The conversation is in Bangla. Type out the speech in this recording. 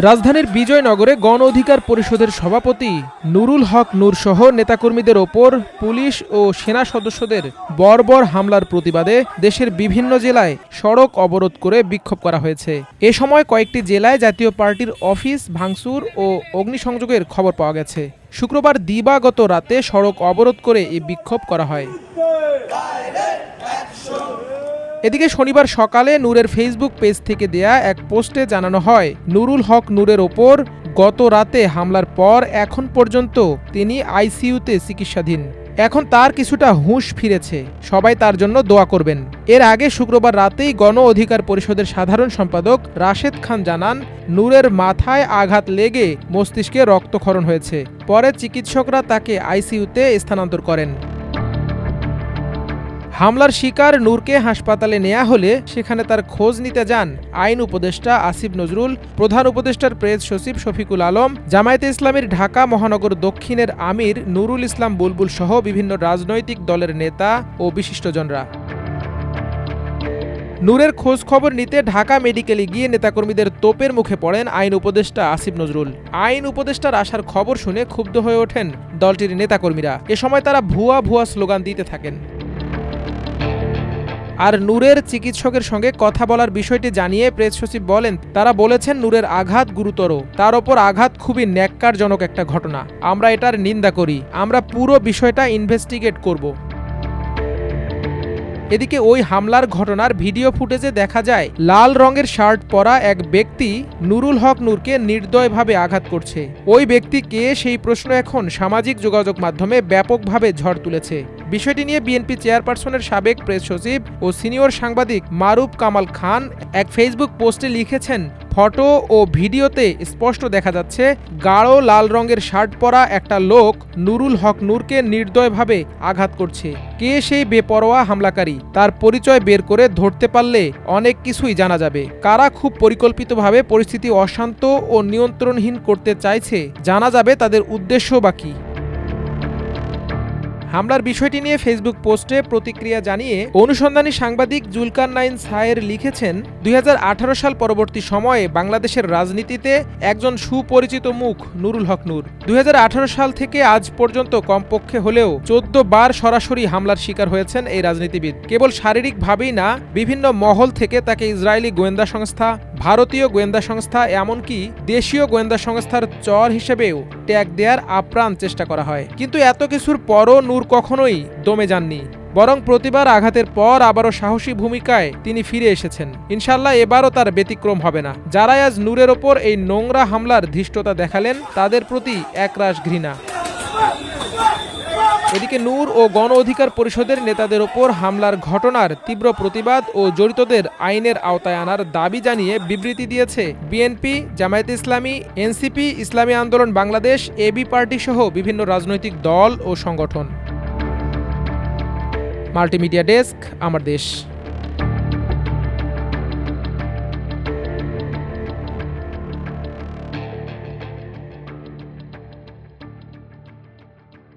রাজধানীর বিজয়নগরে গণ অধিকার পরিষদের সভাপতি নুরুল হক নূর সহ নেতাকর্মীদের ওপর পুলিশ ও সেনা সদস্যদের বর্বর হামলার প্রতিবাদে দেশের বিভিন্ন জেলায় সড়ক অবরোধ করে বিক্ষোভ করা হয়েছে। এ সময় কয়েকটি জেলায় জাতীয় পার্টির অফিস ভাঙচুর ও অগ্নিসংযোগের খবর পাওয়া গেছে। শুক্রবার দিবাগত রাতে সড়ক অবরোধ করে এই বিক্ষোভ করা হয়। এদিকে শনিবার সকালে নূরের ফেসবুক পেজ থেকে দেয়া এক পোস্টে জানানো হয়, নুরুল হক নূরের ওপর গত রাতে হামলার পর এখন পর্যন্ত তিনি আইসিইউতে চিকিৎসাধীন। এখন তার কিছুটা হুঁশ ফিরেছে, সবাই তার জন্য দোয়া করবেন। এর আগে শুক্রবার রাতেই গণ অধিকার পরিষদের সাধারণ সম্পাদক রাশেদ খান জানান, নূরের মাথায় আঘাত লেগে মস্তিষ্কে রক্তক্ষরণ হয়েছে। পরে চিকিৎসকরা তাকে আইসিইউতে স্থানান্তর করেন। হামলার শিকার নূরকে হাসপাতালে নেওয়া হলে সেখানে তার খোঁজ নিতে যান আইন উপদেষ্টা আসিফ নজরুল, প্রধান উপদেষ্টার প্রেস সচিব শফিকুল আলম, জামায়াতে ইসলামীর ঢাকা মহানগর দক্ষিণের আমির নুরুল ইসলাম বুলবুল সহ বিভিন্ন রাজনৈতিক দলের নেতা ও বিশিষ্টজনরা। নূরের খোঁজ খবর নিতে ঢাকা মেডিকেলে গিয়ে নেতাকর্মীদের তোপের মুখে পড়েন আইন উপদেষ্টা আসিফ নজরুল। আইন উপদেষ্টার আসার খবর শুনে ক্ষুব্ধ হয়ে ওঠেন দলটির নেতাকর্মীরা। এ সময় তারা ভুয়া স্লোগান দিতে থাকেন। আর নূরের চিকিৎসকের সঙ্গে কথা বলার বিষয়টি জানিয়ে প্রেস সচিব বলেন, তারা বলেছেন নূরের আঘাত গুরুতর, তার ওপর আঘাত খুবই ন্যাক্কারজনক একটা ঘটনা। আমরা এটার নিন্দা করি। আমরা পুরো বিষয়টা ইনভেস্টিগেট করব। এদিকে ওই হামলার ঘটনার ভিডিও ফুটেজে দেখা যায় লাল রঙের শার্ট পরা এক ব্যক্তি নুরুল হক নূরকে নির্দয়ভাবে আঘাত করছে। ওই ব্যক্তি কে, সেই প্রশ্ন এখন সামাজিক যোগাযোগ মাধ্যমে ব্যাপকভাবে ঝড় তুলেছে। বিষয়টি নিয়ে বিএনপি চেয়ারপারসনের সাবেক প্রেস সচিব ও সিনিয়র সাংবাদিক মারুফ কামাল খান এক ফেসবুক পোস্টে লিখেছেন, ফটো ও ভিডিওতে স্পষ্ট দেখা যাচ্ছে গাঢ় লাল রঙের শার্ট পরা একটা লোক নুরুল হক নূরকে নির্দয়ভাবে আঘাত করছে। কে সেই বেপরোয়া হামলাকারী, তার পরিচয় বের করে ধরতে পারলে অনেক কিছুই জানা যাবে। কারা খুব পরিকল্পিতভাবে পরিস্থিতি অশান্ত ও নিয়ন্ত্রণহীন করতে চাইছে, জানা যাবে তাদের উদ্দেশ্য বা কী। হামলার বিষয়টি নিয়ে ফেসবুক পোস্টে প্রতিক্রিয়া জানিয়ে অনুসন্ধানী সাংবাদিক জুলকারনাইন সায়ের লিখেছেন, 2018 সাল পরবর্তী সময়ে বাংলাদেশের রাজনীতিতে একজন সুপরিচিত মুখ নুরুল হক নূর। 2018 সাল থেকে আজ পর্যন্ত কমপক্ষে হলেও 14 বার সরাসরি হামলার শিকার হয়েছেন এই রাজনীতিবিদ। কেবল শারীরিকভাবেই না, বিভিন্ন মহল থেকে তাকে ইসরায়েলি গোয়েন্দা সংস্থা, ভারতীয় গোয়েন্দা সংস্থা, এমনকি দেশীয় গোয়েন্দা সংস্থার চর হিসেবেও ট্যাগ দেওয়ার আপ্রাণ চেষ্টা করা হয়। কিন্তু এত কিছুর পরও নূর কখনোই দমে যাননি, বরং প্রতিবার আঘাতের পর আবারও সাহসী ভূমিকায় তিনি ফিরে এসেছেন। ইনশাল্লাহ এবারও তার ব্যতিক্রম হবে না। যারাই আজ নূরের ওপর এই নোংরা হামলার ধৃষ্টতা দেখালেন, তাদের প্রতি একরাশ ঘৃণা। এদিকে নূর ও গণ অধিকার পরিষদের নেতাদের ওপর হামলার ঘটনার তীব্র প্রতিবাদ ও জড়িতদের আইনের আওতায় আনার দাবি জানিয়ে বিবৃতি দিয়েছে বিএনপি, জামায়াতে ইসলামী, এনসিপি, ইসলামী আন্দোলন বাংলাদেশ, এবি পার্টি সহ বিভিন্ন রাজনৈতিক দল ও সংগঠন। মাল্টিমিডিয়া ডেস্ক, আমার দেশ।